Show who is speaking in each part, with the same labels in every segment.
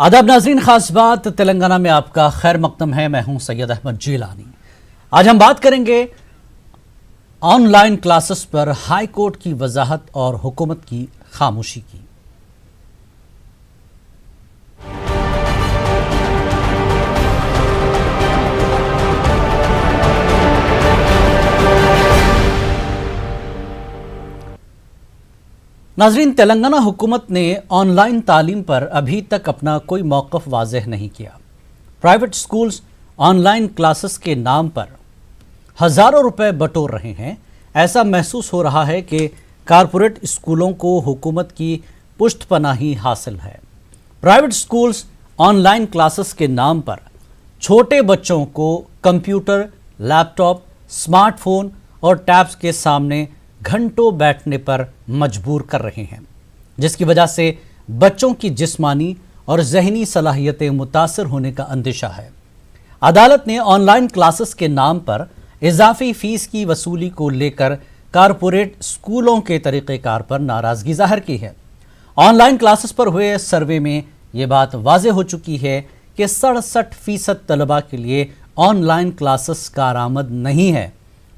Speaker 1: आदाब नाजरीन, खास बात तेलंगाना में आपका खैर मकदम है। मैं हूं सैयद अहमद जिलानी। आज हम बात करेंगे ऑनलाइन क्लासेस पर हाई कोर्ट की वजाहत और हुकूमत की खामोशी की। नाजरीन, तेलंगाना हुकूमत ने ऑनलाइन तालीम पर अभी तक अपना कोई मौक़िफ़ वाज़ेह नहीं किया। प्राइवेट स्कूल्स ऑनलाइन क्लासेस के नाम पर हज़ारों रुपए बटोर रहे हैं। ऐसा महसूस हो रहा है कि कारपोरेट स्कूलों को हुकूमत की पुष्टपनाही हासिल है। प्राइवेट स्कूल्स ऑनलाइन क्लासेस के नाम पर छोटे बच्चों को कंप्यूटर, लैपटॉप, स्मार्टफोन और टैब्स के सामने घंटों बैठने पर मजबूर कर रहे हैं, जिसकी वजह से बच्चों की जिस्मानी और ज़हनी सलाहियतें मुतासर होने का अंदेशा है। अदालत ने ऑनलाइन क्लासेस के नाम पर इजाफी फीस की वसूली को लेकर कारपोरेट स्कूलों के तरीक़ेकार पर नाराज़गी जाहिर की है। ऑनलाइन क्लासेस पर हुए सर्वे में ये बात वाज़ेह हो चुकी है कि 67% तलबा के लिए ऑनलाइन क्लासेस कारआमद नहीं है।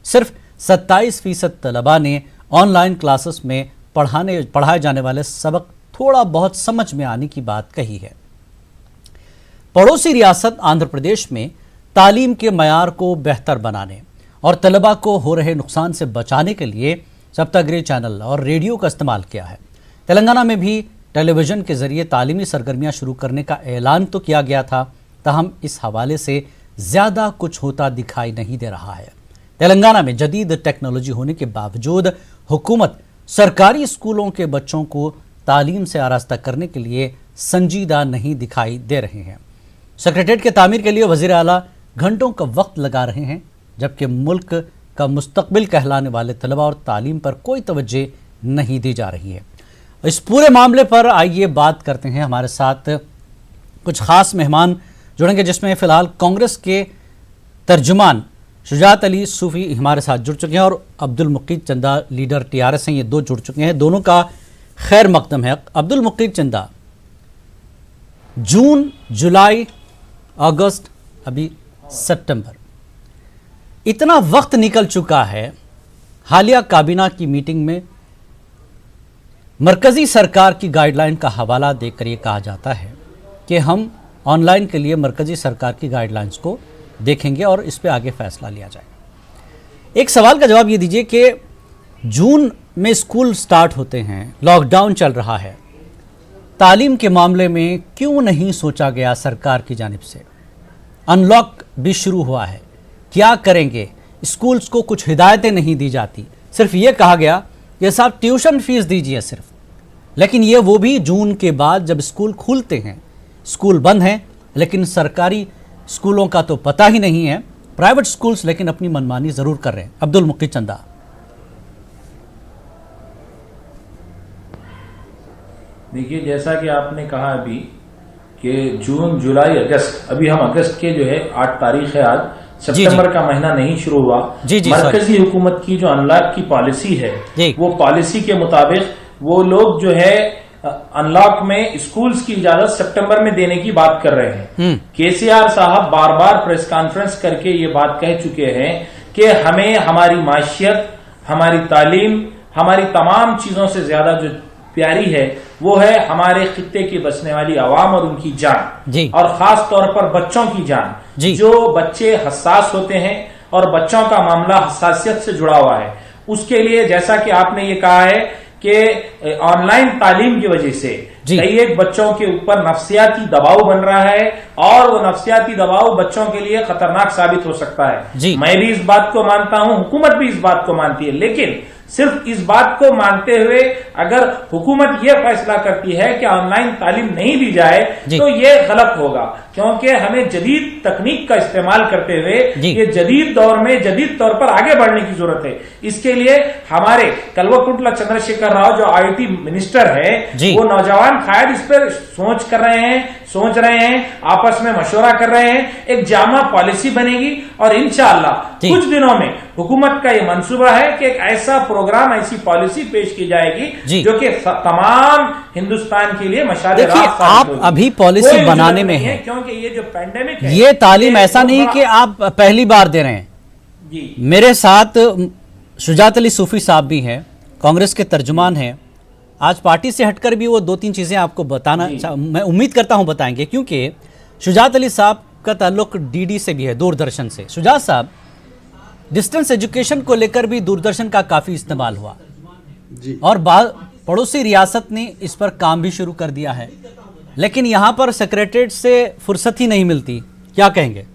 Speaker 1: सिर्फ 27% तलबा ने ऑनलाइन क्लासेस में पढ़ाए जाने वाले सबक थोड़ा बहुत समझ में आने की बात कही है। पड़ोसी रियासत आंध्र प्रदेश में तालीम के मयार को बेहतर बनाने और तलबा को हो रहे नुकसान से बचाने के लिए सप्ताहगृह चैनल और रेडियो का इस्तेमाल किया है। तेलंगाना में भी टेलीविज़न के जरिए तालीमी सरगर्मियाँ शुरू करने का ऐलान तो किया गया था, ताहम इस हवाले से ज़्यादा कुछ होता दिखाई नहीं दे रहा है। तेलंगाना में जदीद टेक्नोलॉजी होने के बावजूद हुकूमत सरकारी स्कूलों के बच्चों को तालीम से आरास्ता करने के लिए संजीदा नहीं दिखाई दे रहे हैं। सेक्रेटेरिएट के तामीर के लिए वज़ीर आला घंटों का वक्त लगा रहे हैं, जबकि मुल्क का मुस्तकबिल कहलाने वाले तलबा और तालीम पर कोई तवज्जो नहीं दी जा रही है। इस पूरे मामले पर आइए बात करते हैं। हमारे साथ कुछ ख़ास मेहमान जुड़ेंगे, जिसमें फ़िलहाल कांग्रेस के तर्जुमान शुजात अली सूफ़ी हमारे साथ जुड़ चुके हैं और अब्दुल मुकीद चंदा लीडर TRS हैं, ये दो जुड़ चुके हैं। दोनों का खैर मकदम है। अब्दुल मुकीद चंदा, जून, जुलाई, अगस्त, अभी सितंबर, इतना वक्त निकल चुका है। हालिया काबीना की मीटिंग में मरकज़ी सरकार की गाइडलाइन का हवाला देकर ये कहा जाता है कि हम ऑनलाइन के लिए मरकज़ी सरकार की गाइडलाइंस को देखेंगे और इस पे आगे फैसला लिया जाएगा। एक सवाल का जवाब ये दीजिए कि जून में स्कूल स्टार्ट होते हैं, लॉकडाउन चल रहा है, तालीम के मामले में क्यों नहीं सोचा गया सरकार की जानिब से? अनलॉक भी शुरू हुआ है, क्या करेंगे? स्कूल्स को कुछ हिदायतें नहीं दी जाती, सिर्फ ये कहा गया कि साहब ट्यूशन फीस दीजिए सिर्फ। लेकिन ये वो भी जून के बाद जब स्कूल खुलते हैं, स्कूल बंद हैं, लेकिन सरकारी स्कूलों का तो पता ही नहीं है। प्राइवेट स्कूल्स लेकिन अपनी मनमानी जरूर कर रहे हैं। अब्दुल मुकीद चंदा,
Speaker 2: देखिए, जैसा कि आपने कहा अभी कि जून, जुलाई, अगस्त, अभी हम अगस्त के जो है 8 तारीख है आज, सितंबर का महीना नहीं शुरू हुआ। मरकजी हुकूमत की जो अनलॉक की पॉलिसी है, वो पॉलिसी के मुताबिक वो लोग जो है अनलॉक में स्कूल्स की इजाजत सितंबर में देने की बात कर रहे हैं। KCR साहब बार बार प्रेस कॉन्फ्रेंस करके ये बात कह चुके हैं कि हमें हमारी माशियत, हमारी तालीम, हमारी तमाम चीजों से ज्यादा जो प्यारी है वो है हमारे खित्ते की बसने वाली आवाम और उनकी जान, और खास तौर पर बच्चों की जान। जो बच्चे हसास होते हैं और बच्चों का मामला हसासियत से जुड़ा हुआ है, उसके लिए जैसा कि आपने ये कहा है कि ऑनलाइन तालीम की वजह से कई एक बच्चों के ऊपर नफ्सियाती दबाव बन रहा है और वो नफ्सियाती दबाव बच्चों के लिए खतरनाक साबित हो सकता है। मैं भी इस बात को मानता हूं, हुकूमत भी इस बात को मानती है, लेकिन सिर्फ इस बात को मानते हुए अगर हुकूमत ये फैसला करती है कि ऑनलाइन तालीम नहीं दी जाए तो ये गलत होगा, क्योंकि हमें जदीद तकनीक का इस्तेमाल करते हुए ये जदीद दौर में जदीद तौर पर आगे बढ़ने की जरूरत है। इसके लिए हमारे कल्वकुंटला चंद्रशेखर राव जो IT मिनिस्टर है, वो नौजवान कायद इस पर सोच कर रहे हैं सोच रहे हैं, आपस में मशवरा कर रहे हैं, एक जामा पॉलिसी बनेगी और इंशाअल्लाह कुछ दिनों में हुकूमत का ये मंसूबा है कि एक ऐसा प्रोग्राम, ऐसी पॉलिसी पेश की जाएगी जो कि तमाम हिंदुस्तान के लिए मशाले राह साबित
Speaker 1: आप
Speaker 2: होगी।
Speaker 1: अभी पॉलिसी बनाने में हैं,
Speaker 2: क्योंकि ये जो पैंडेमिक है,
Speaker 1: ये तालीम ऐसा नहीं कि आप पहली बार दे रहे हैं
Speaker 2: जी।
Speaker 1: मेरे साथ शुजात अली सूफी साहब भी हैं, कांग्रेस के तर्जुमान हैं। आज पार्टी से हटकर भी वो 2-3 चीज़ें आपको बताना, मैं उम्मीद करता हूं बताएंगे, क्योंकि शुजात अली साहब का ताल्लुक डीडी से भी है, दूरदर्शन से। शुजात साहब, डिस्टेंस एजुकेशन को लेकर भी दूरदर्शन का काफ़ी इस्तेमाल हुआ
Speaker 3: जी।
Speaker 1: और पड़ोसी रियासत ने इस पर काम भी शुरू कर दिया है, लेकिन यहाँ पर सेक्रेटरीट से फुर्सत ही नहीं मिलती, क्या कहेंगे?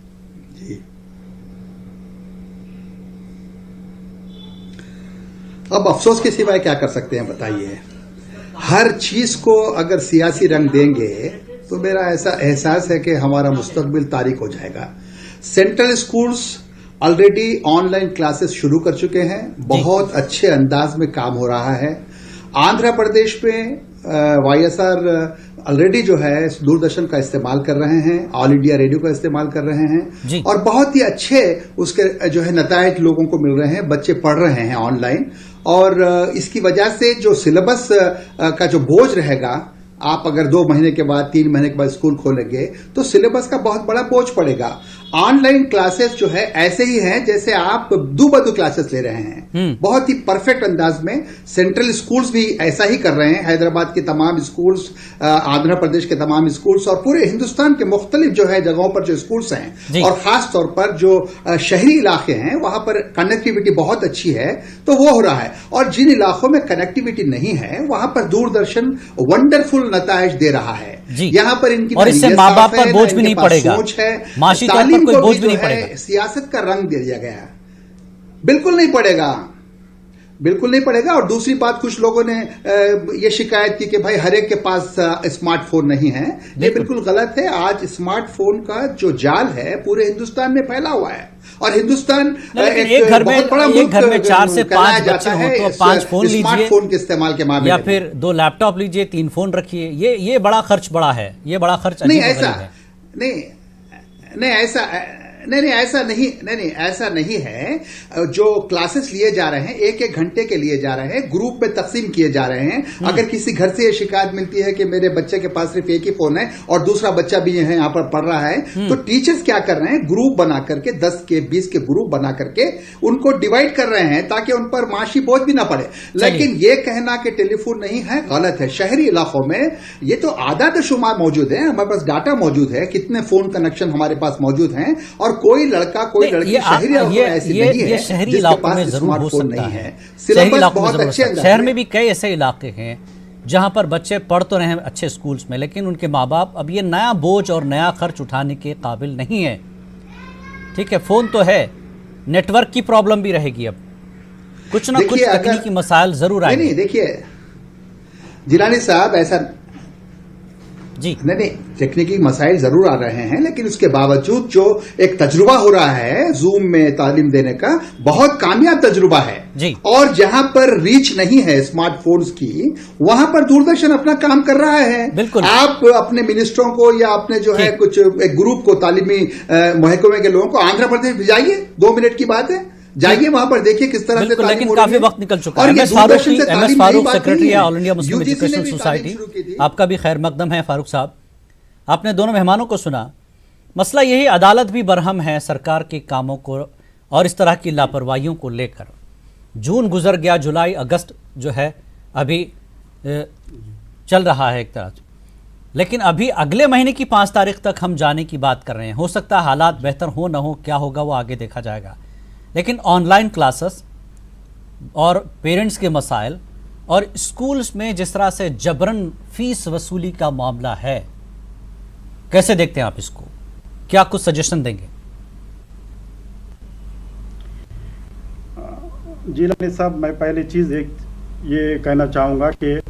Speaker 3: अब अफसोस के सिवाय क्या कर सकते हैं बताइए। हर चीज को अगर सियासी रंग देंगे तो मेरा ऐसा एहसास है कि हमारा मुस्तकबिल तारीक हो जाएगा। Central schools already online classes शुरू कर चुके हैं, बहुत अच्छे अंदाज में काम हो रहा है। आंध्र प्रदेश में वाईएसआर ऑलरेडी जो है दूरदर्शन का इस्तेमाल कर रहे हैं, ऑल इंडिया रेडियो का इस्तेमाल कर रहे हैं और बहुत ही अच्छे उसके जो है नतायज लोगों को मिल रहे हैं, बच्चे पढ़ रहे हैं ऑनलाइन। और इसकी वजह से जो सिलेबस का जो बोझ रहेगा, आप अगर 2 महीने के बाद 3 महीने के बाद स्कूल खोलेंगे तो सिलेबस का बहुत बड़ा बोझ पड़ेगा। ऑनलाइन क्लासेस जो है ऐसे ही हैं जैसे आप दो क्लासेस ले रहे हैं, बहुत ही परफेक्ट अंदाज में। सेंट्रल स्कूल्स भी ऐसा ही कर रहे हैं, हैदराबाद के तमाम स्कूल्स, आंध्र प्रदेश के तमाम स्कूल्स और पूरे हिंदुस्तान के मुख्तलिफ जो है जगहों पर जो स्कूल्स हैं और खास तौर पर जो शहरी इलाके हैं वहां पर कनेक्टिविटी बहुत अच्छी है, तो वो हो रहा है। और जिन इलाकों में कनेक्टिविटी नहीं है वहां पर दूरदर्शन वंडरफुल नताइज दे रहा है। यहाँ पर इनकी
Speaker 1: और इससे माँ बाप पर बोझ भी नहीं पड़ेगा,
Speaker 3: सोच है,
Speaker 1: माशी तौर पर कोई बोझ भी नहीं पड़ेगा,
Speaker 3: सियासत का रंग दे दिया गया है। बिल्कुल नहीं पड़ेगा, बिल्कुल नहीं पड़ेगा। और दूसरी बात, कुछ लोगों ने ये शिकायत की कि भाई हर एक के पास स्मार्टफोन नहीं है। ये बिल्कुल गलत है। आज स्मार्टफोन का जो जाल है पूरे हिंदुस्तान में फैला हुआ है और हिंदुस्तान
Speaker 1: एक घर में 4 से 5 बच्चे हो तो 5 फोन लीजिए,
Speaker 3: स्मार्टफोन के इस्तेमाल के मामले
Speaker 1: या फिर 2 लैपटॉप लीजिए, 3 फोन रखिए। ये बड़ा खर्च बड़ा है, ये बड़ा खर्च
Speaker 3: नहीं ऐसा नहीं ऐसा नहीं है। जो क्लासेस लिए जा रहे हैं 1-1 घंटे के लिए जा रहे हैं, ग्रुप में तकसीम किए जा रहे हैं। अगर किसी घर से ये शिकायत मिलती है कि मेरे बच्चे के पास सिर्फ एक ही फोन है और दूसरा बच्चा भी है यहाँ पर पढ़ रहा है, तो टीचर्स क्या कर रहे हैं, ग्रुप बना करके 10 के 20 के ग्रुप बना करके उनको डिवाइड कर रहे हैं ताकि उन पर माशी बोझ भी ना पड़े। लेकिन ये कहना कि टेलीफोन नहीं है, गलत है। शहरी इलाकों में ये तो आदाद शुमार मौजूद है, हमारे पास डाटा मौजूद है, कितने फोन कनेक्शन हमारे पास मौजूद हैं। और कोई लड़का कोई लड़की शहरी इलाकों में ऐसी नहीं है,
Speaker 1: शहरी इलाकों में जरूर हो सकता है। शहरी इलाकों में जरूर, शहर में भी कई ऐसे इलाके हैं जहां पर बच्चे पढ़ तो रहे हैं अच्छे स्कूल्स में, लेकिन उनके माँ बाप अब ये नया बोझ और नया खर्च उठाने के काबिल नहीं है। ठीक है, फोन तो है, नेटवर्क की प्रॉब्लम भी रहेगी, अब कुछ ना कुछ तकनीकी मसाइल जरूर आएंगे।
Speaker 3: नहीं देखिए जिलानी साहब, ऐसा
Speaker 1: जी
Speaker 3: नहीं, तकनीकी मसाइल जरूर आ रहे हैं, लेकिन उसके बावजूद जो एक तजुर्बा हो रहा है जूम में तालीम देने का, बहुत कामयाब तजुर्बा है
Speaker 1: जी। और
Speaker 3: जहां पर रीच नहीं है स्मार्टफोन्स की, वहां पर दूरदर्शन अपना काम कर रहा है।
Speaker 1: बिल्कुल,
Speaker 3: आप अपने मिनिस्टरों को या अपने जो है कुछ एक ग्रुप को, तालीमी महकमे के लोगों को आंध्र प्रदेश भेजाइए, 2 मिनट की बात है, जाइए वहां पर देखिए किस तरह से।
Speaker 1: लेकिन काफी वक्त निकल चुका है। MS Farooq, secretary all India Muslim education society, आपका भी खैर मकदम है। फारूक साहब, आपने दोनों मेहमानों को सुना। मसला यही, अदालत भी बरहम है सरकार के कामों को और इस तरह की लापरवाहियों को लेकर। जून गुजर गया, जुलाई अगस्त जो है अभी चल रहा है एक तरह से, लेकिन अभी अगले महीने की 5 तारीख तक हम जाने की बात कर रहे हैं। हो सकता है हालात बेहतर हो ना हो, क्या होगा वो आगे देखा जाएगा। लेकिन ऑनलाइन क्लासेस और पेरेंट्स के मसाइल और स्कूल्स में जिस तरह से जबरन फीस वसूली का मामला है, कैसे देखते हैं आप इसको? क्या कुछ सजेशन देंगे?
Speaker 4: जी लानी साहब, मैं पहली चीज़ ये कहना चाहूँगा कि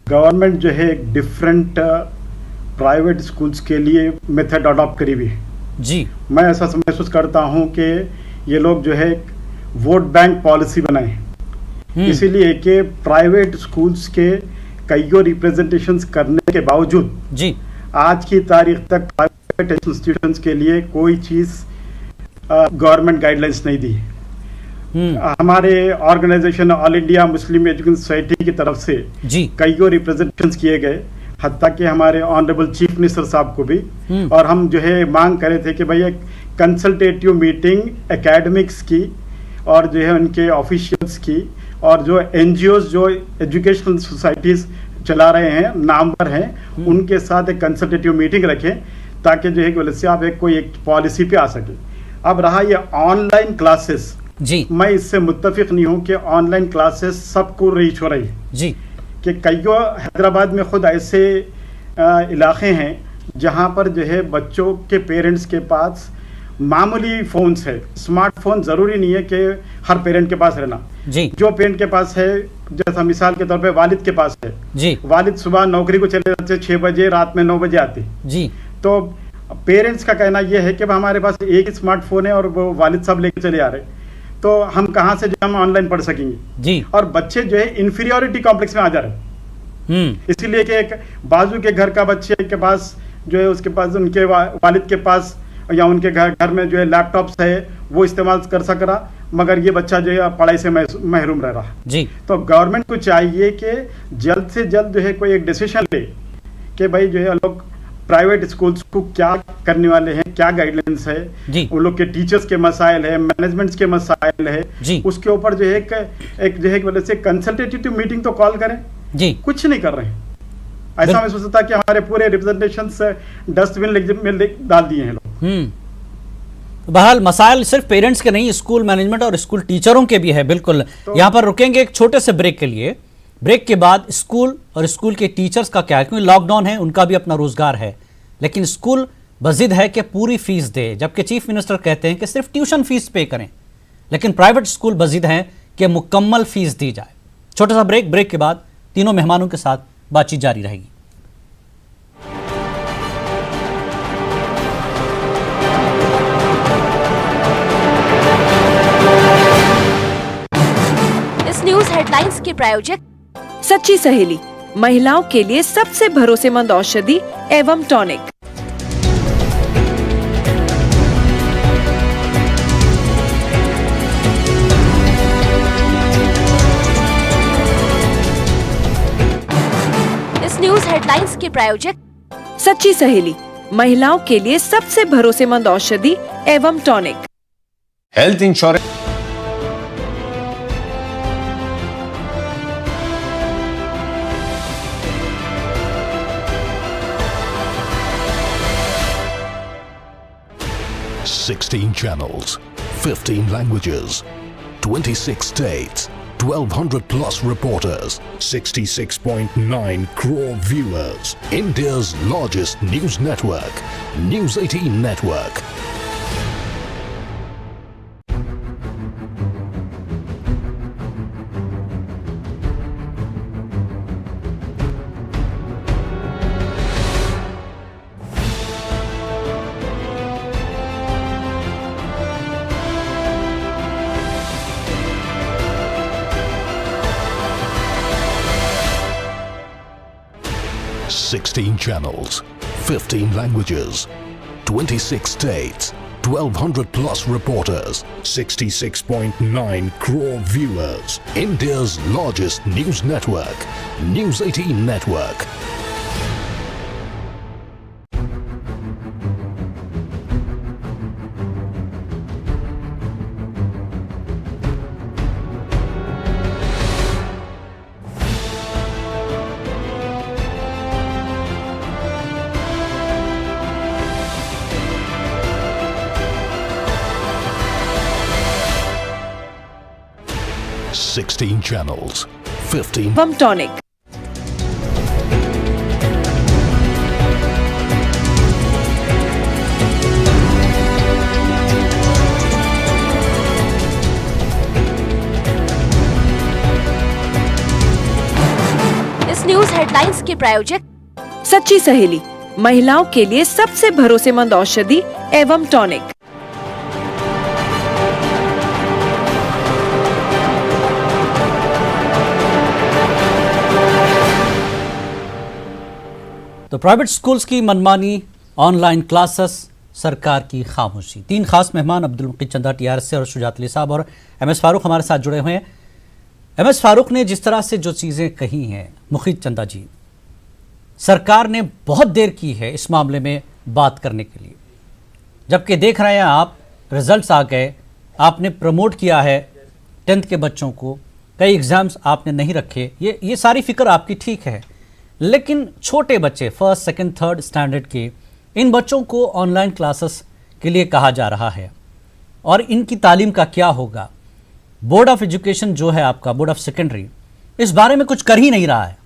Speaker 4: गवर्नमेंट जो है डिफरेंट प्राइवेट स्कूल्स के लिए मेथड अडॉप्ट करी हुई है
Speaker 1: जी।
Speaker 4: मैं ऐसा महसूस करता हूं कि ये लोग जो है वोट बैंक पॉलिसी बनाए, इसीलिए कि प्राइवेट स्कूल्स के कईयों रिप्रेजेंटेशंस करने के बावजूद
Speaker 1: जी
Speaker 4: आज की तारीख तक प्राइवेट इंस्टीट्यूशंस के लिए कोई चीज गवर्नमेंट गाइडलाइंस नहीं दी। हमारे organisation all India Muslim education society की तरफ से
Speaker 1: जी
Speaker 4: कईयों रिप्रेजेंटेशंस किए गए, हत्ता कि हमारे ऑनरेबल चीफ मिनिस्टर साहब को भी, और हम जो है मांग करे थे कि भाई एक कंसल्टेटिव मीटिंग एकेडमिक्स की और जो है उनके ऑफिशियल्स की और जो एनजीओज जो एजुकेशनल सोसाइटीज चला रहे हैं नामवर हैं उनके साथ एक कंसल्टेटिव मीटिंग रखें ताकि जो है कि वैसे आप कोई एक पॉलिसी पे आ सके। अब रहा ये ऑनलाइन क्लासेस,
Speaker 1: जी
Speaker 4: मैं इससे मुत्तफिक नहीं हूँ कि ऑनलाइन क्लासेस सबको रीच हो रही है
Speaker 1: जी
Speaker 4: कि कईयों हैदराबाद में खुद ऐसे इलाके हैं जहाँ पर जो है बच्चों के पेरेंट्स के पास मामूली फोन्स है। स्मार्टफोन जरूरी नहीं है कि हर पेरेंट के पास रहना,
Speaker 1: जी
Speaker 4: जो पेरेंट के पास है, जैसा मिसाल के तौर पे वालिद के पास है,
Speaker 1: जी
Speaker 4: वालिद सुबह नौकरी को चले जाते 6 बजे, रात में 9 बजे आते,
Speaker 1: जी
Speaker 4: तो पेरेंट्स का कहना यह है कि हमारे पास एक ही स्मार्टफोन है और वो वालिद साहब लेके चले आ रहे, तो हम कहाँ से जो हम ऑनलाइन पढ़ सकेंगे
Speaker 1: जी।
Speaker 4: और बच्चे जो है इंफीरियोरिटी कॉम्प्लेक्स में आ जा रहे हैं, इसीलिए कि एक बाजू के घर का बच्चे के पास जो है उसके पास उनके वालिद के पास या उनके घर में जो है लैपटॉप्स है वो इस्तेमाल कर सक रहा, मगर ये बच्चा जो है पढ़ाई से महरूम रह रहा
Speaker 1: जी।
Speaker 4: तो गवर्नमेंट को चाहिए कि जल्द से जल्द जो है कोई एक डिसीजन ले कि भाई जो है लोग प्राइवेट स्कूल्स को क्या करने वाले हैं, क्या गाइडलाइंस है, उन लोग के टीचर्स के मसाइल है, मैनेजमेंट्स के मसाइल है, उसके ऊपर जो है एक जो है वजह से कंसल्टेटिव मीटिंग तो कॉल करें जी। कुछ नहीं कर रहे हैं। ऐसा मैं सोचता कि हमारे पूरे रिप्रेजेंटेशन डस्टबिन में डाल दिए हैं लोग।
Speaker 1: बहरहाल मसाइल सिर्फ पेरेंट्स के नहीं, स्कूल मैनेजमेंट और स्कूल टीचरों के भी है। बिल्कुल तो यहाँ पर रुकेंगे एक छोटे से ब्रेक के लिए। ब्रेक के बाद स्कूल और स्कूल के टीचर्स का क्या है, क्योंकि लॉकडाउन है, उनका भी अपना रोजगार है, लेकिन स्कूल बजिद है कि पूरी फीस दे, जबकि चीफ मिनिस्टर कहते हैं कि सिर्फ ट्यूशन फीस पे करें, लेकिन प्राइवेट स्कूल बजिद हैं कि मुकम्मल फीस दी जाए। छोटा सा ब्रेक के बाद तीनों मेहमानों के साथ बातचीत जारी रहेगी।
Speaker 5: इस न्यूज हेडलाइंस के प्रायोजक
Speaker 6: सच्ची सहेली, महिलाओं के लिए सबसे भरोसेमंद औषधि एवं टॉनिक।
Speaker 5: इस न्यूज हेडलाइंस के प्रायोजक
Speaker 6: सच्ची सहेली, महिलाओं के लिए सबसे भरोसेमंद औषधि एवं tonic.
Speaker 7: Health insurance
Speaker 8: $16 channels, 15 languages, 26 states, 1,200 plus reporters, 66.9 crore viewers. India's largest news network, News 18 Network. $16 channels, 15 languages, 26 states, 1,200 plus reporters, 66.9 crore viewers. India's largest news network, News 18 Network. $16 channels, 15
Speaker 6: एवं टॉनिक।
Speaker 5: इस news headlines के प्रायोजक
Speaker 6: सच्ची सहेली, महिलाओं के लिए सबसे भरोसेमंद औषधि एवं टॉनिक।
Speaker 1: तो प्राइवेट स्कूल्स की मनमानी, ऑनलाइन क्लासेस, सरकार की खामोशी। 3 खास मेहमान अब्दुल मुकीद चंदा TRS से और शुजात अली साहब और MS फारूक हमारे साथ जुड़े हुए हैं। MS फारूक ने जिस तरह से जो चीज़ें कही हैं, मुकीद चंदा जी, सरकार ने बहुत देर की है इस मामले में बात करने के लिए, जबकि देख रहे हैं आप रिजल्ट्स आ गए, आपने प्रमोट किया है 10th के बच्चों को, कई एग्ज़ाम्स आपने नहीं रखे, ये सारी फिक्र आपकी ठीक है, लेकिन छोटे बच्चे 1st, 2nd, 3rd स्टैंडर्ड के इन बच्चों को ऑनलाइन क्लासेस के लिए कहा जा रहा है और इनकी तालीम का क्या होगा। बोर्ड ऑफ एजुकेशन जो है आपका, बोर्ड ऑफ सेकेंडरी, इस बारे में कुछ कर ही नहीं रहा है।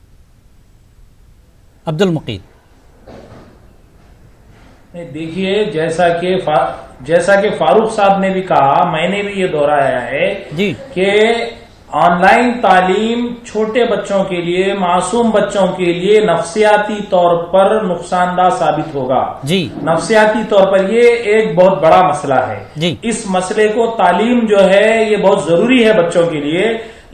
Speaker 1: अब्दुल मुकीद,
Speaker 2: देखिए, जैसा कि फारूक साहब ने भी कहा, मैंने भी ये दोहराया है
Speaker 1: जी
Speaker 2: कि ऑनलाइन तालीम छोटे बच्चों के लिए, मासूम बच्चों के लिए नफ्सियाती तौर पर नुकसानदाह साबित होगा
Speaker 1: जी।
Speaker 2: नफ्सियाती तौर पर ये एक बहुत बड़ा मसला है
Speaker 1: जी।
Speaker 2: इस मसले को, तालीम जो है ये बहुत जरूरी है बच्चों के लिए,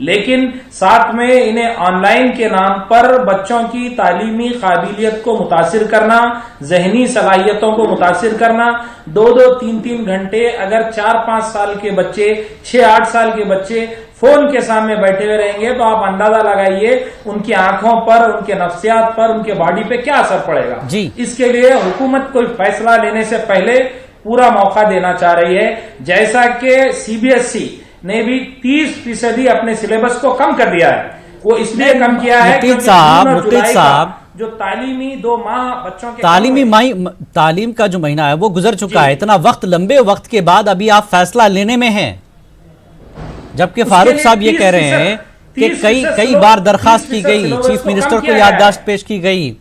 Speaker 2: लेकिन साथ में इन्हें ऑनलाइन के नाम पर बच्चों की तालीमी काबिलियत को मुतासिर करना, जहनी सलाहियतों को मुतासिर करना, 2-2, 3-3 घंटे, अगर 4-5 साल के बच्चे, 6-8 साल के बच्चे फोन के सामने बैठे हुए रहेंगे तो आप अंदाजा लगाइए उनकी आंखों पर, उनके नफ्सियात पर, उनके बॉडी पे क्या असर पड़ेगा
Speaker 1: जी।
Speaker 2: इसके लिए हुकूमत कोई फैसला लेने से पहले पूरा मौका देना चाह रही है। जैसा कि CBSE ने भी 30% अपने सिलेबस को कम कर दिया है। वो इसलिए कम किया है
Speaker 1: मुकीद साहब,
Speaker 2: जो तालीमी 2 माह बच्चों के
Speaker 1: तालीम का जो महीना है वो गुजर चुका है। इतना वक्त, लंबे वक्त के बाद अभी आप फैसला लेने में हैं, जबकि फारूक साहब ये कह रहे हैं कि कई बार दरखास्त की गई, चीफ मिनिस्टर को याददाश्त पेश की गई,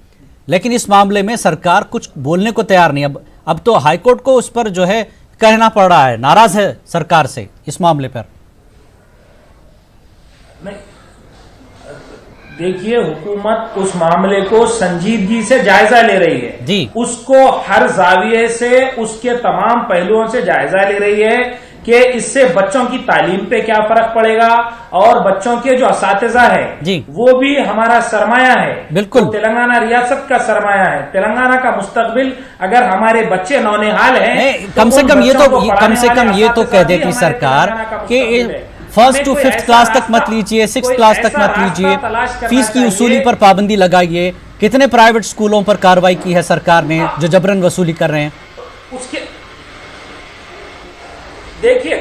Speaker 1: लेकिन इस मामले में सरकार कुछ बोलने को तैयार नहीं। अब तो हाईकोर्ट को उस पर जो है कहना पड़ रहा है, नाराज है सरकार से इस मामले पर।
Speaker 2: नहीं, देखिए, हुकूमत उस मामले को संजीदगी से जायजा ले रही है
Speaker 1: जी।
Speaker 2: उसको हर जाविये से, उसके तमाम पहलुओं से जायजा ले रही है कि इससे बच्चों की तालीम पे क्या फर्क पड़ेगा, और बच्चों के जो असातिज़ा है
Speaker 1: जी,
Speaker 2: वो भी हमारा सरमाया है।
Speaker 1: बिल्कुल,
Speaker 2: तो तेलंगाना रियासत का सरमाया है, तेलंगाना का मुस्तकबिल। अगर हमारे बच्चे नौनिहाल हैं,
Speaker 1: कम से कम ये तो कह देती सरकार कि 1st to 5th क्लास तक मत लीजिए, 6th क्लास तक मत लीजिए, फीस की वसूली पर पाबंदी लगाइए। कितने प्राइवेट स्कूलों पर कार्रवाई की है सरकार ने जो जबरन वसूली कर रहे हैं?
Speaker 2: उसके देखिए,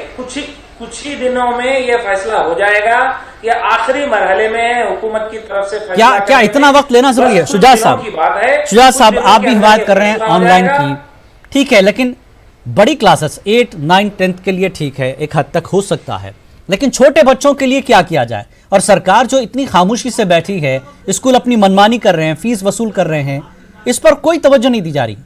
Speaker 2: कुछ ही दिनों में ये फैसला हो जाएगा। ये आखिरी मरहले में हुकूमत की तरफ से फैसला
Speaker 1: क्या इतना वक्त लेना जरूरी है? शुजात साहब, आप भी हिमायत कर रहे हैं ऑनलाइन की, ठीक है, लेकिन बड़ी क्लासेस 8, 9, 10th के लिए ठीक है, एक हद तक हो सकता है, लेकिन छोटे बच्चों के लिए क्या किया जाए? और सरकार जो इतनी खामोशी से बैठी है, स्कूल अपनी मनमानी कर रहे हैं, फीस वसूल कर रहे हैं, इस पर कोई तवज्जो नहीं दी जा रही।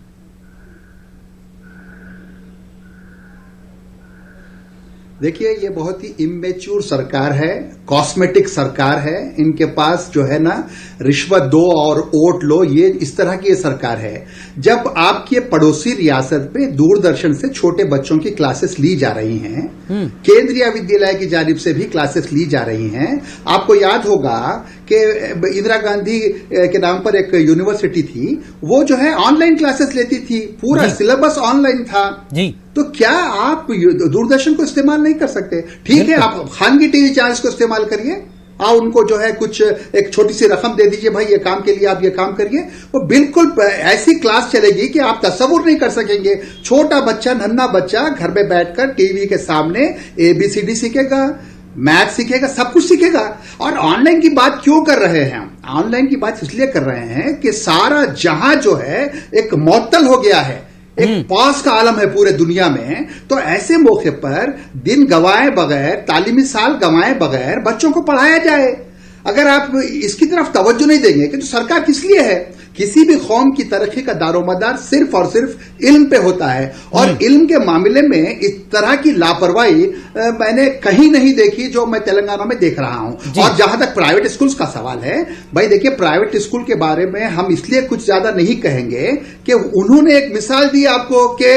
Speaker 3: देखिए, ये बहुत ही इमेच्योर सरकार है, कॉस्मेटिक सरकार है। इनके पास जो है ना, रिश्वत दो और वोट लो, ये इस तरह की ये सरकार है। जब आपके पड़ोसी रियासत में दूरदर्शन से छोटे बच्चों की क्लासेस ली जा रही हैं, केंद्रीय विद्यालय की जानिब से भी क्लासेस ली जा रही हैं। आपको याद होगा कि इंदिरा गांधी के नाम पर एक यूनिवर्सिटी थी, वो जो है ऑनलाइन क्लासेस लेती थी, पूरा सिलेबस ऑनलाइन था
Speaker 1: जी।
Speaker 3: तो क्या आप दूरदर्शन को इस्तेमाल नहीं कर सकते? ठीक है, आप खानगी टीवी चैनल्स को इस्तेमाल करिए, उनको जो है कुछ एक छोटी सी रकम दे दीजिए, भाई ये काम के लिए आप ये काम करिए। वो बिल्कुल ऐसी क्लास चलेगी कि आप तस्वुर नहीं कर सकेंगे। छोटा बच्चा, नन्हा बच्चा घर में बैठकर टीवी के सामने ABCD सीखेगा, मैथ सीखेगा, सब कुछ सीखेगा। और ऑनलाइन की बात क्यों कर रहे हैं? ऑनलाइन की बात इसलिए कर रहे हैं कि सारा जहां जो है एक मुअत्तल हो गया है, एक पॉज का आलम है पूरे दुनिया में। तो ऐसे मौके पर दिन गंवाए बगैर, तालीमी साल गंवाए बगैर बच्चों को पढ़ाया जाए। अगर आप इसकी तरफ तवज्जो नहीं देंगे कि तो सरकार किस लिए है? किसी भी कौम की तरक्की का दारोमदार सिर्फ और सिर्फ इल्म पे होता है, और इल्म के मामले में इस तरह की लापरवाही मैंने कहीं नहीं देखी जो मैं तेलंगाना में देख रहा हूं। और जहां तक प्राइवेट स्कूल्स का सवाल है, भाई देखिए, प्राइवेट स्कूल के बारे में हम इसलिए कुछ ज्यादा नहीं कहेंगे कि उन्होंने एक मिसाल दी आपको कि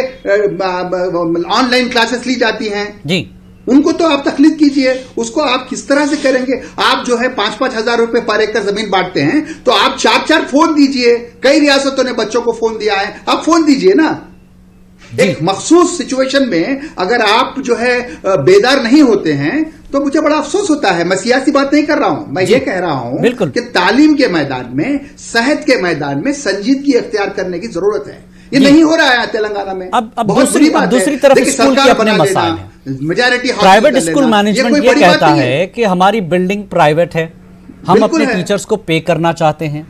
Speaker 3: ऑनलाइन क्लासेस ली जाती हैं
Speaker 1: जी,
Speaker 3: उनको तो आप तकलीफ कीजिए, उसको आप किस तरह से करेंगे? आप जो है 5-5 हजार रुपए पर एकड़ जमीन बांटते हैं, तो आप 4-4 फोन दीजिए। कई रियासतों ने बच्चों को फोन दिया है, आप फोन दीजिए ना। एक मखसूस सिचुएशन में अगर आप जो है बेदार नहीं होते हैं तो मुझे बड़ा अफसोस होता है। मैं सियासी बात नहीं कर रहा हूं, मैं ये कह रहा हूं कि तालीम के मैदान में, सेहत के मैदान में संजीदगी अख्तियार करने की जरूरत है। ये नहीं हो रहा है तेलंगाना में।
Speaker 1: अब दूसरी तरफ स्कूल के अपने मसाइल हैं।
Speaker 3: मेजॉरिटी
Speaker 1: प्राइवेट स्कूल मैनेजमेंट ये कहता है कि हमारी बिल्डिंग प्राइवेट है, हम अपने टीचर्स को पे करना चाहते हैं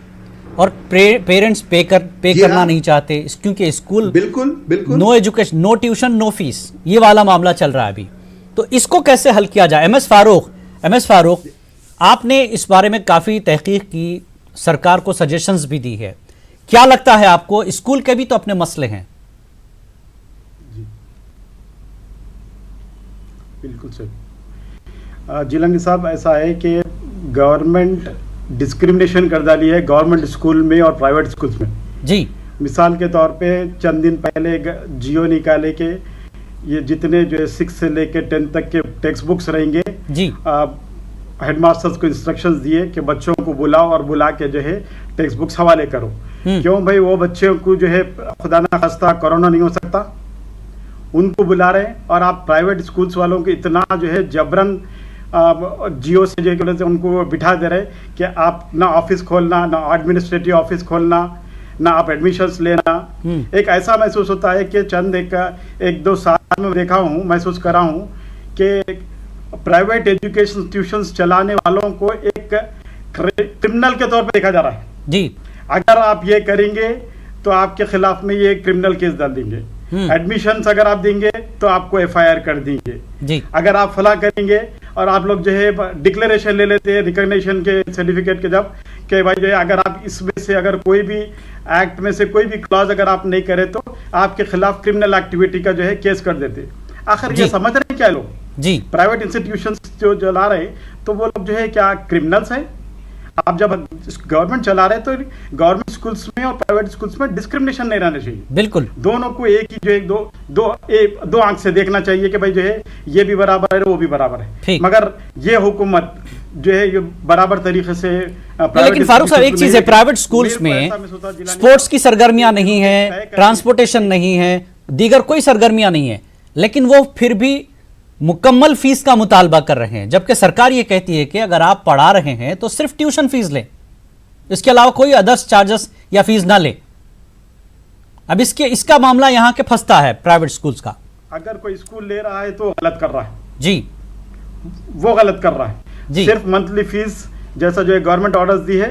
Speaker 1: और पेरेंट्स पे करना नहीं चाहते, क्योंकि स्कूल
Speaker 3: बिल्कुल
Speaker 1: no education, no tuition, no fees, ये वाला मामला चल रहा है अभी। तो इसको कैसे हल किया जाए? एम एस फारूक, आपने इस बारे में काफी तहकीक की, सरकार को सजेशंस भी दी है, क्या लगता है आपको? स्कूल के भी तो अपने मसले हैं।
Speaker 4: बिल्कुल सर। जिलंगी साहब, ऐसा है कि गवर्नमेंट डिस्क्रिमिनेशन कर डाली है गवर्नमेंट स्कूल में और प्राइवेट स्कूल्स में
Speaker 1: जी। मिसाल
Speaker 4: के तौर पे चंद दिन पहले जियो निकाले के ये जितने जो है 6 से लेकर 10 तक के टेक्स्ट बुक्स रहेंगे
Speaker 1: जी,
Speaker 4: हेडमास्टर्स को इंस्ट्रक्शंस दिए कि बच्चों को बुलाओ और बुला के जो है टेक्स्ट बुक्स हवाले करो। क्यों भाई? वो बच्चों को जो है खुदा ना खास्ता कोरोना नहीं हो सकता, उनको बुला रहे हैं। और आप प्राइवेट स्कूल्स वालों को इतना जो है जबरन जियो से जो से उनको बिठा दे रहे कि आप ना ऑफिस खोलना, ना एडमिनिस्ट्रेटिव ऑफिस खोलना, ना आप एडमिशंस लेना। एक ऐसा महसूस होता है कि चंद एक दो साल में देखा हूँ, महसूस करा हूँ कि प्राइवेट एजुकेशन इंस्टीट्यूशंस चलाने वालों को एक क्रिमिनल के तौर पे देखा जा रहा है
Speaker 1: जी।
Speaker 4: अगर आप ये करेंगे तो आपके खिलाफ में ये क्रिमिनल केस डाल देंगे। एडमिशंस अगर आप देंगे तो आपको एफआईआर कर देंगे
Speaker 1: जी।
Speaker 4: अगर आप फला करेंगे और आप लोग जो है डिक्लेरेशन ले लेते हैं रिकॉग्निशन के सर्टिफिकेट के, जब कि भाई जो है अगर आप इसमें से अगर कोई भी एक्ट में से कोई भी क्लॉज अगर आप नहीं करे तो आपके खिलाफ क्रिमिनल एक्टिविटी का जो है केस कर देते। आखिर ये समझ रहे हैं क्या लोग?
Speaker 1: जी,
Speaker 4: प्राइवेट इंस्टीट्यूशंस जो चला रहे तो वो लोग जो है क्या क्रिमिनल्स हैं? आप जब गवर्नमेंट चला रहे तो गवर्नमेंट स्कूल्स में और प्राइवेट स्कूल्स में डिस्क्रिमिनेशन नहीं रहना चाहिए।
Speaker 1: बिल्कुल,
Speaker 4: दोनों को एक ही जो है दो आंख से देखना चाहिए कि भाई जो है ये भी बराबर है वो भी बराबर है। मगर ये हुकूमत जो है ये बराबर तरीके से
Speaker 1: लेकिन फारूक साहब एक चीज है, प्राइवेट स्कूल्स में स्पोर्ट्स की सरगर्मियां नहीं है, ट्रांसपोर्टेशन नहीं है, दीगर कोई सरगर्मियां नहीं है, लेकिन वो फिर भी मुकम्मल फीस का मुतालबा कर रहे हैं, जबकि सरकार ये कहती है कि अगर आप पढ़ा रहे हैं तो सिर्फ ट्यूशन फीस लें, इसके अलावा कोई अदर्स चार्जेस या फीस ना ले। अब इसका मामला यहां के फंसता है प्राइवेट स्कूल्स का।
Speaker 4: अगर कोई स्कूल ले रहा है तो गलत कर रहा है
Speaker 1: जी,
Speaker 4: वो गलत कर रहा है जी। सिर्फ मंथली फीस जैसा जो है गवर्नमेंट ऑर्डर्स दी है,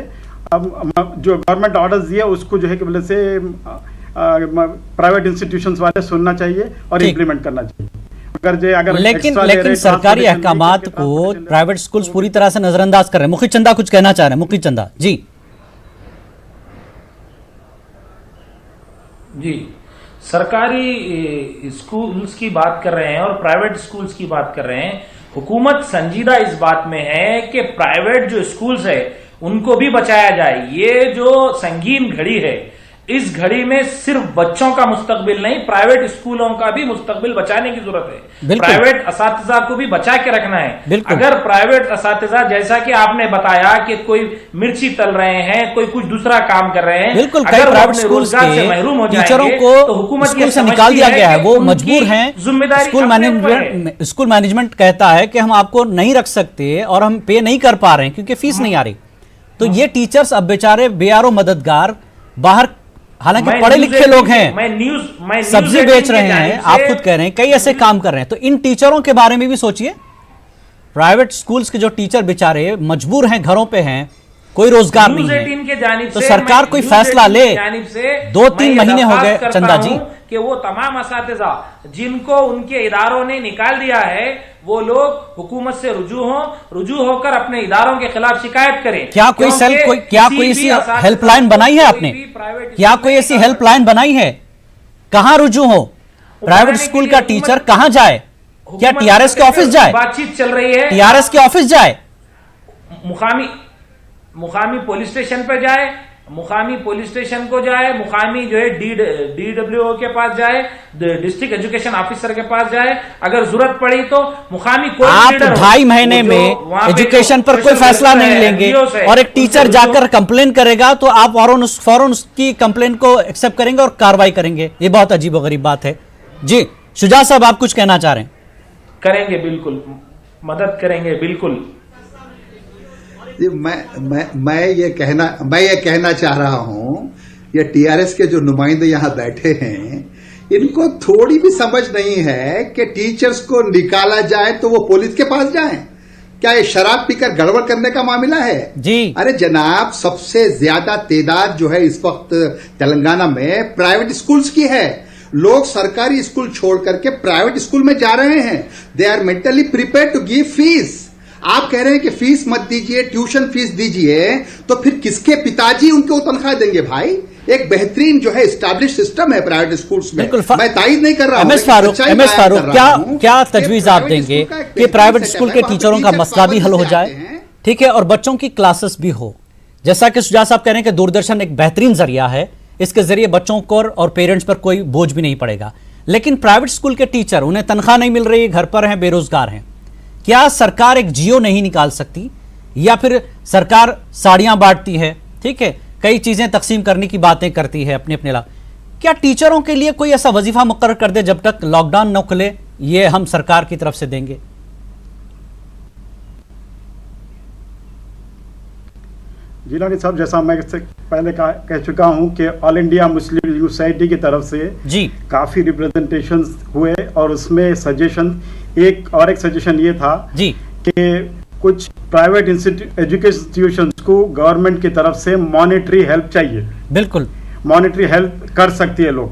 Speaker 4: अब जो गवर्नमेंट ऑर्डर्स दिए उसको जो है कि बोले से प्राइवेट इंस्टीट्यूशंस वाले सुनना चाहिए और इम्प्लीमेंट करना चाहिए।
Speaker 1: लेकिन सरकारी अहकामात को प्राइवेट स्कूल्स पूरी तरह से नजरअंदाज कर रहे हैं। मुखी चंदा कुछ कहना चाह रहे हैं। मुखी चंदा जी।
Speaker 2: जी, सरकारी स्कूल्स की बात कर रहे हैं और प्राइवेट स्कूल्स की बात कर रहे हैं। हुकूमत संजीदा इस बात में है कि प्राइवेट जो स्कूल्स है उनको भी बचाया जाए। ये जो संगीन घड़ी है, इस घड़ी में सिर्फ बच्चों का मुस्तकबिल नहीं, प्राइवेट स्कूलों का भी मुस्तकबिल बचाने की जरूरत है। प्राइवेट असातिज़ा को भी बचा के रखना है। अगर प्राइवेट असातिज़ा, जैसा कि आपने बताया कि कोई मिर्ची तल रहे हैं, कोई कुछ दूसरा काम कर रहे हैं,
Speaker 1: बिल्कुल,
Speaker 2: अगर प्राइवेट स्कूल से महरूम हो
Speaker 1: टीचरों को तो हुकूमत ये से निकाल दिया गया है, वो मजबूर हैं। स्कूल मैनेजमेंट कहता है कि हम आपको नहीं रख सकते और हम पे नहीं कर पा रहे हैं क्योंकि फीस नहीं आ रही। तो ये टीचर्स अब बेचारे बेयारो मददगार बाहर, हालांकि पढ़े लिखे लोग हैं, सब्जी बेच रहे हैं, आप खुद कह रहे हैं, कई ऐसे काम कर रहे हैं। तो इन टीचरों के बारे में भी सोचिए। प्राइवेट स्कूल्स के जो टीचर बेचारे मजबूर हैं, घरों पे हैं, कोई रोजगार नहीं है, तो सरकार कोई फैसला ले। 2-3 महीने हो गए चंदा जी
Speaker 2: कि वो तमाम असातिज़ा जिनको उनके इदारों ने निकाल दिया है, वो लोग हुकूमत से रुजू होकर अपने इदारों के खिलाफ शिकायत करें।
Speaker 1: क्या कोई ऐसी हेल्पलाइन बनाई है आपने? क्या कोई ऐसी हेल्पलाइन बनाई है? कहां रुजू हो? प्राइवेट स्कूल का टीचर कहां जाए? क्या टीआरएस के ऑफिस जाए?
Speaker 2: बातचीत चल रही है,
Speaker 1: टीआरएस के ऑफिस जाए,
Speaker 2: मुकामी पुलिस स्टेशन पर जाए, मुकामी पुलिस स्टेशन को जाए, मुकामी जो है DWO के पास जाए, डिस्ट्रिक्ट एजुकेशन ऑफिसर के पास जाए, अगर जरूरत पड़ी तो मुकामी कोई
Speaker 1: आप 2.5 महीने में एजुकेशन पर कोई फैसला नहीं लेंगे और एक टीचर जाकर कंप्लेन करेगा तो आप फौरन उसकी कंप्लेन को एक्सेप्ट करेंगे और कार्रवाई करेंगे। ये बहुत अजीबोगरीब बात है। जी शुजा साहब, आप कुछ कहना चाह रहे हैं?
Speaker 2: करेंगे, बिल्कुल मदद करेंगे, बिल्कुल।
Speaker 3: मैं ये कहना चाह रहा हूं, ये टीआरएस के जो नुमाइंदे यहां बैठे हैं, इनको थोड़ी भी समझ नहीं है कि टीचर्स को निकाला जाए तो वो पुलिस के पास जाएं। क्या ये शराब पीकर गड़बड़ करने का मामला है?
Speaker 1: जी
Speaker 3: अरे जनाब, सबसे ज्यादा तादाद जो है इस वक्त तेलंगाना में प्राइवेट स्कूल्स की है। लोग सरकारी स्कूल छोड़ करके प्राइवेट स्कूल में जा रहे हैं। They are mentally prepare to give fees. आप कह रहे हैं कि फीस मत दीजिए, ट्यूशन फीस दीजिए, तो फिर किसके पिताजी उनको तनख्वाह देंगे? भाई एक बेहतरीन जो है एस्टैब्लिश सिस्टम है प्राइवेट स्कूल्स में। मैं तायद नहीं कर रहा हूं।
Speaker 1: एमएस फारूक, क्या तजवीज आप देंगे कि प्राइवेट स्कूल के टीचरों का मसला भी हल हो जाए, ठीक है, और बच्चों की क्लासेस भी हो? जैसा कि सुजा साहब कह रहे हैं कि दूरदर्शन एक बेहतरीन जरिया है, इसके जरिए बच्चों को और पेरेंट्स पर कोई बोझ भी नहीं पड़ेगा। लेकिन प्राइवेट स्कूल के टीचर, उन्हें तनख्वाह नहीं मिल रही, घर पर हैं, बेरोजगार हैं, क्या सरकार एक जियो नहीं निकाल सकती? या फिर सरकार साड़ियां बांटती है, ठीक है, कई चीजें तकसीम करने की बातें करती है अपने अपने ला, क्या टीचरों के लिए कोई ऐसा वजीफा मुकर्रर कर दे जब तक लॉकडाउन न खुले? ये हम सरकार की तरफ से देंगे।
Speaker 4: जी लानी साहब, जैसा मैं पहले कह चुका हूं कि ऑल इंडिया मुस्लिम सोसाइटी की तरफ से जी काफी रिप्रेजेंटेशन हुए और उसमें सजेशन एक सजेशन ये था जी कि कुछ प्राइवेट एजुकेशन इंस्टीट्यूशंस को गवर्नमेंट की तरफ से मॉनेटरी हेल्प चाहिए। बिल्कुल, मॉनेटरी हेल्प कर सकती है लोग।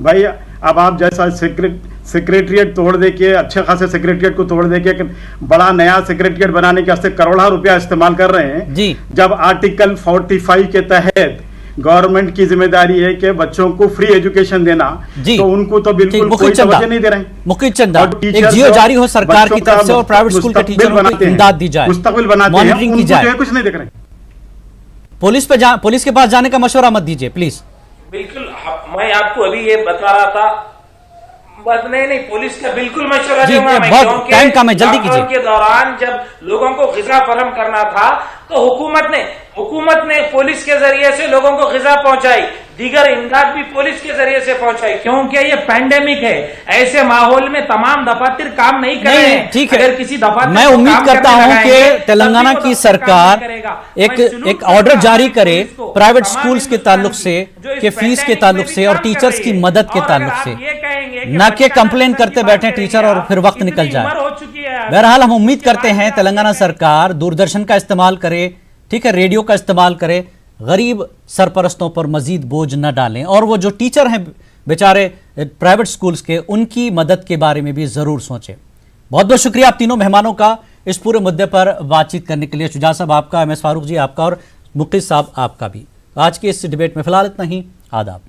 Speaker 4: भाई अब आप जैसा सेक्रेटरिएट तोड़ दे के, अच्छे खासे सेक्रेटरिएट को तोड़ दे के बड़ा नया सेक्रेटरिएट बनाने के वास्ते करोड़ों रुपया इस्तेमाल कर रहे हैं जी। जब आर्टिकल 45 के तहत गवर्नमेंट की जिम्मेदारी है कि बच्चों को फ्री एजुकेशन देना, तो उनको तो बिल्कुल कोई तवज्जो नहीं दे रहे हैं।
Speaker 1: मुख्य चंदा एक जियो जारी हो सरकार की तरफ से और प्राइवेट स्कूल के टीचरों को इमदाद दी जाए,
Speaker 4: मुस्तकबिल बनाते हैं, उनको जो है कुछ नहीं देख रहे।
Speaker 1: पुलिस के पास जाने का मशवरा मत दीजिए प्लीज।
Speaker 2: बिल्कुल, मैं आपको अभी ये बता रहा था, बस नहीं, पुलिस का बिल्कुल मशवरा दूंगा मैं, क्योंकि
Speaker 1: टाइम कम है, जल्दी कीजिए।
Speaker 2: के दौरान जब लोगों को ग़िज़ा फराहम करना था तो हुकूमत ने पुलिस के जरिए से लोगों को ग़िज़ा पहुंचाई, दीगर इमदाद भी पुलिस के जरिए से पहुंचाई, क्योंकि ये पैंडेमिक है। ऐसे माहौल में तमाम दफातर काम नहीं कर रहे हैं।
Speaker 1: ठीक है,
Speaker 2: अगर किसी दफातर
Speaker 1: मैं उम्मीद करता हूं कि तेलंगाना की सरकार एक ऑर्डर जारी करे प्राइवेट स्कूल्स के ताल्लुक से, के फीस के ताल्लुक से और टीचर्स की मदद के ताल्लुक से, न कि कंप्लेन करते बैठे टीचर और फिर वक्त निकल जाए। बहरहाल हम उम्मीद करते हैं तेलंगाना सरकार दूरदर्शन का इस्तेमाल करे, ठीक है, रेडियो का इस्तेमाल करे, गरीब सरपरस्तों पर मजीद बोझ न डालें, और वो जो टीचर हैं बेचारे प्राइवेट स्कूल्स के, उनकी मदद के बारे में भी जरूर सोचें। बहुत बहुत शुक्रिया आप तीनों मेहमानों का इस पूरे मुद्दे पर बातचीत करने के लिए। शुजा साहब आपका, एमएस फारूक जी आपका और मुक्तिस साहब आपका भी। आज के इस डिबेट में फिलहाल इतना ही। आदाब।